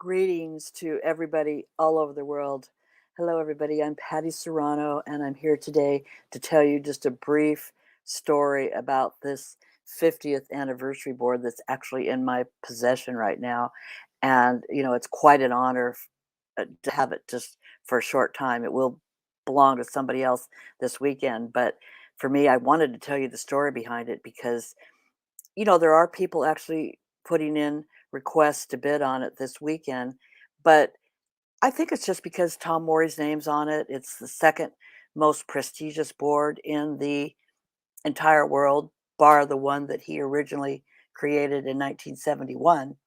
Greetings to everybody all over the world. Hello, everybody. I'm Patty Serrano, and I'm here today to tell you just a brief story about this 50th anniversary board that's actually in my possession right now. And, it's quite an honor to have it just for a short time. It will belong to somebody else this weekend. But for me, I wanted to tell you the story behind it because there are people actually putting in requests to bid on it this weekend, but I think it's just because Tom Morey's name's on it. It's the second most prestigious board in the entire world, bar the one that he originally created in 1971.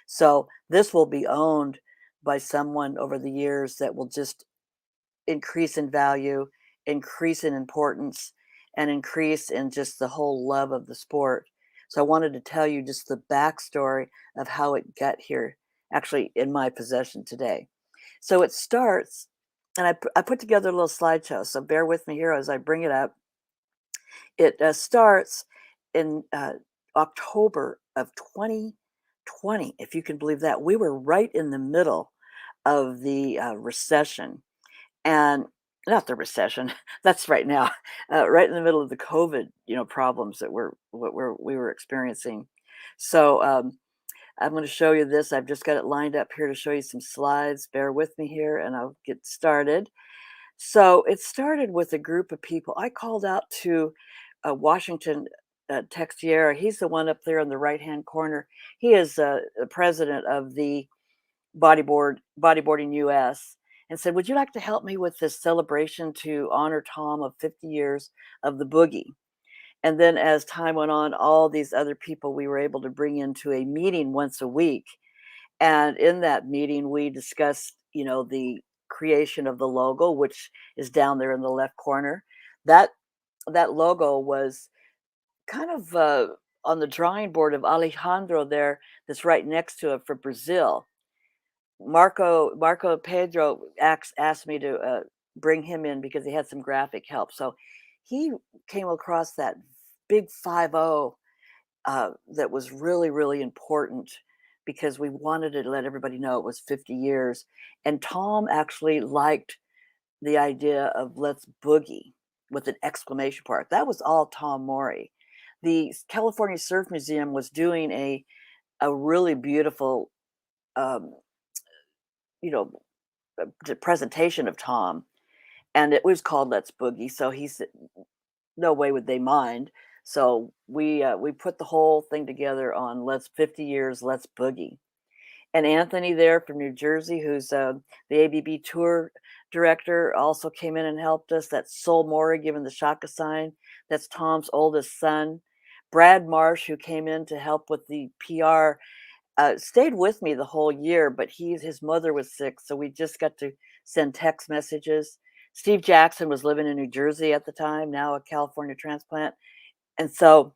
So this will be owned by someone over the years that will just increase in value, increase in importance, and increase in just the whole love of the sport. So I wanted to tell you just the backstory of how it got here, actually in my possession today. So it starts, and I put together a little slideshow. So bear with me here as I bring it up. It starts in October of 2020, if you can believe that. We were right in the middle of the recession, and not the recession, that's right now, right in the middle of the COVID, problems that we were experiencing. So, I'm gonna show you this. I've just got it lined up here to show you some slides. Bear with me here, and I'll get started. So, it started with a group of people. I called out to, Washington, Texiera. He's the one up there in the right-hand corner. He is, the president of the Bodyboarding US, and said, "Would you like to help me with this celebration to honor Tom of 50 years of the boogie?" And then as time went on, all these other people we were able to bring into a meeting once a week. And in that meeting, we discussed, the creation of the logo, which is down there in the left corner. That that logo was kind of on the drawing board of Alejandro there, that's right next to it for Brazil. Marco Pedro asked me to, bring him in because he had some graphic help. So he came across that big 50, that was really, really important because we wanted to let everybody know it was 50 years. And Tom actually liked the idea of "Let's Boogie" with an exclamation point. That was all Tom Morey. The California Surf Museum was doing a really beautiful, um, you know, presentation of Tom, and it was called "Let's Boogie." So he said, "No way would they mind." So we put the whole thing together on "Let's 50 years, Let's Boogie." And Anthony there from New Jersey, who's the ABB tour director, also came in and helped us. That's Sol Mori giving the Shaka sign. That's Tom's oldest son. Brad Marsh, who came in to help with the PR, stayed with me the whole year, but his mother was sick, so we just got to send text messages. Steve Jackson was living in New Jersey at the time, now a California transplant, and so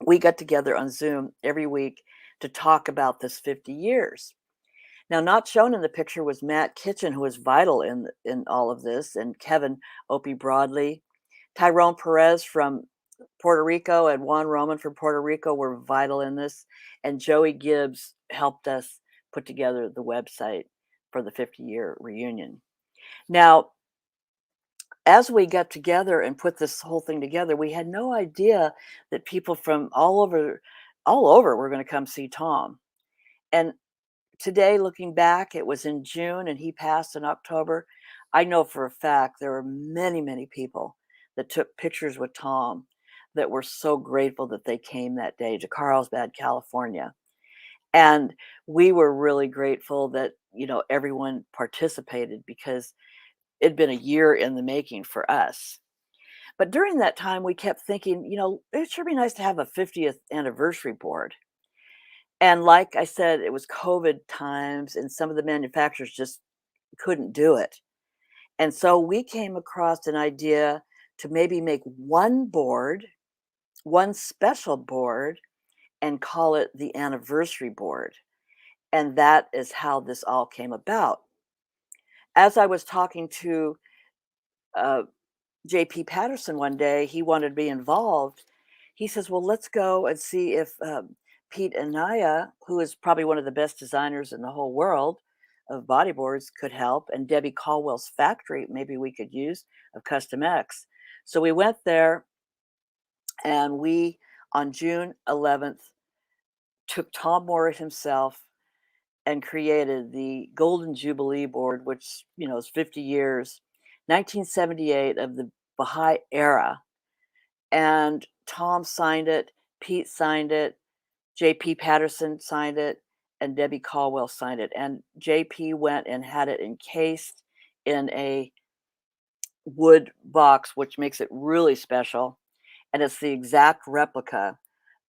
we got together on Zoom every week to talk about this 50 years. Now, not shown in the picture was Matt Kitchen, who was vital in all of this, and Kevin Opie Broadley. Tyrone Perez from Puerto Rico and Juan Roman from Puerto Rico were vital in this, and Joey Gibbs helped us put together the website for the 50-year reunion. Now, as we got together and put this whole thing together, we had no idea that people from all over were going to come see Tom. And today, looking back, it was in June and he passed in October. I know for a fact there were many, many people that took pictures with Tom that were so grateful that they came that day to Carlsbad, California. And we were really grateful that, everyone participated because it'd been a year in the making for us. But during that time, we kept thinking, it sure be nice to have a 50th anniversary board. And like I said, it was COVID times and some of the manufacturers just couldn't do it. And so we came across an idea to maybe make one board, one special board, and call it the anniversary board. And that is how this all came about. As I was talking to uh, JP Patterson one day, he wanted to be involved. He says, "Well, let's go and see if Pete Anaya, who is probably one of the best designers in the whole world, of bodyboards could help, and Debbie Caldwell's factory maybe we could use of Custom X. So we went there, and we, on June 11th, took Tom Morris himself and created the Golden Jubilee board, which, is 50 years, 1978, of the Baha'i era. And Tom signed it, Pete signed it, JP Patterson signed it, and Debbie Caldwell signed it. And JP went and had it encased in a wood box, which makes it really special. And it's the exact replica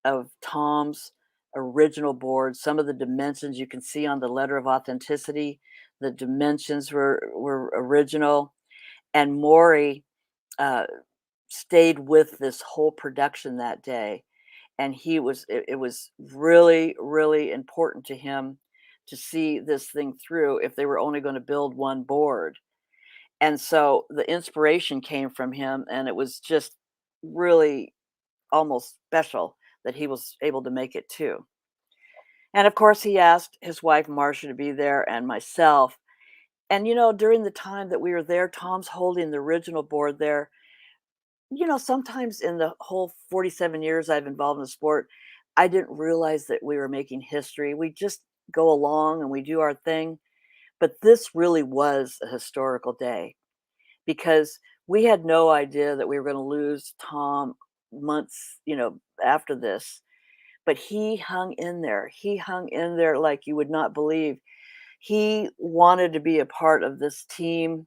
of Tom's original board. Some of the dimensions you can see on the letter of authenticity, the dimensions were original. And Maury uh, stayed with this whole production that day. And it was really, really important to him to see this thing through if they were only going to build one board. And so the inspiration came from him, and it was just really almost special that he was able to make it too. And of course, he asked his wife Marcia to be there and myself. And during the time that we were there, Tom's holding the original board there. Sometimes in the whole 47 years I've involved in the sport, I didn't realize that we were making history. We just go along and we do our thing. But this really was a historical day because we had no idea that we were going to lose Tom months, after this. But he hung in there. He hung in there like you would not believe. He wanted to be a part of this team.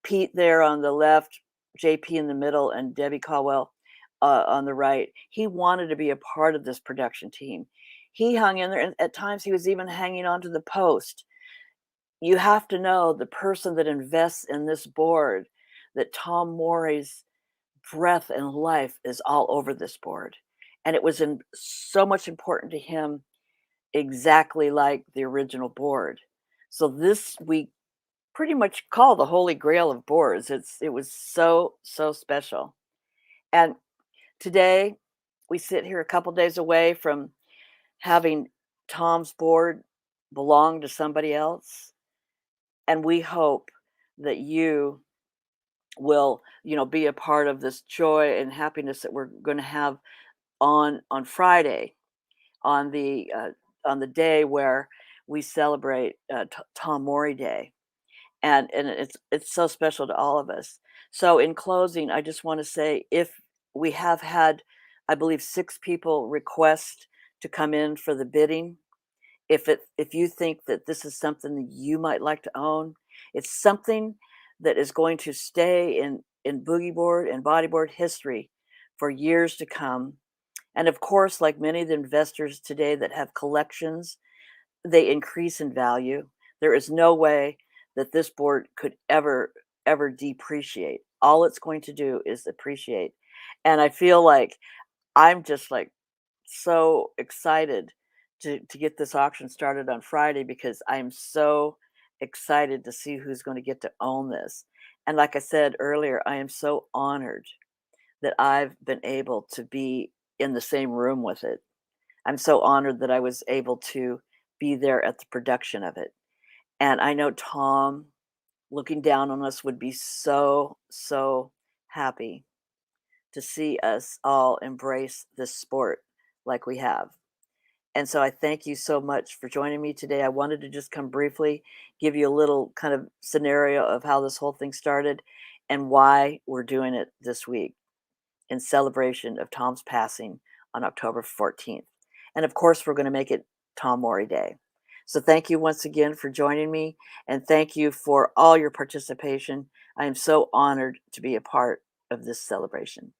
Pete there on the left, JP in the middle, and Debbie Caldwell on the right. He wanted to be a part of this production team. He hung in there, and at times he was even hanging on to the post. You have to know the person that invests in this board, that Tom Morey's breath and life is all over this board. And it was so much important to him, exactly like the original board. So this we pretty much call the holy grail of boards. It was so, so special. And today we sit here a couple days away from having Tom's board belong to somebody else. And we hope that you will, be a part of this joy and happiness that we're going to have on Friday, on the day where we celebrate Tom Morey Day. And it's so special to all of us. So in closing, I just want to say, if we have had, I believe, 6 people request to come in for the bidding. If you think that this is something that you might like to own, it's something that is going to stay in boogie board and bodyboard history for years to come. And of course, like many of the investors today that have collections, they increase in value. There is no way that this board could ever depreciate. All it's going to do is appreciate. And I feel like I'm just like so excited to get this auction started on Friday because I'm so excited to see who's going to get to own this. And like I said earlier, I am so honored that I've been able to be in the same room with it. I'm so honored that I was able to be there at the production of it. And I know Tom, looking down on us, would be so, so happy to see us all embrace this sport like we have. And so I thank you so much for joining me today. I wanted to just come briefly, give you a little kind of scenario of how this whole thing started and why we're doing it this week in celebration of Tom's passing on October 14th. And of course, we're going to make it Tom Morey Day. So thank you once again for joining me, and thank you for all your participation. I am so honored to be a part of this celebration.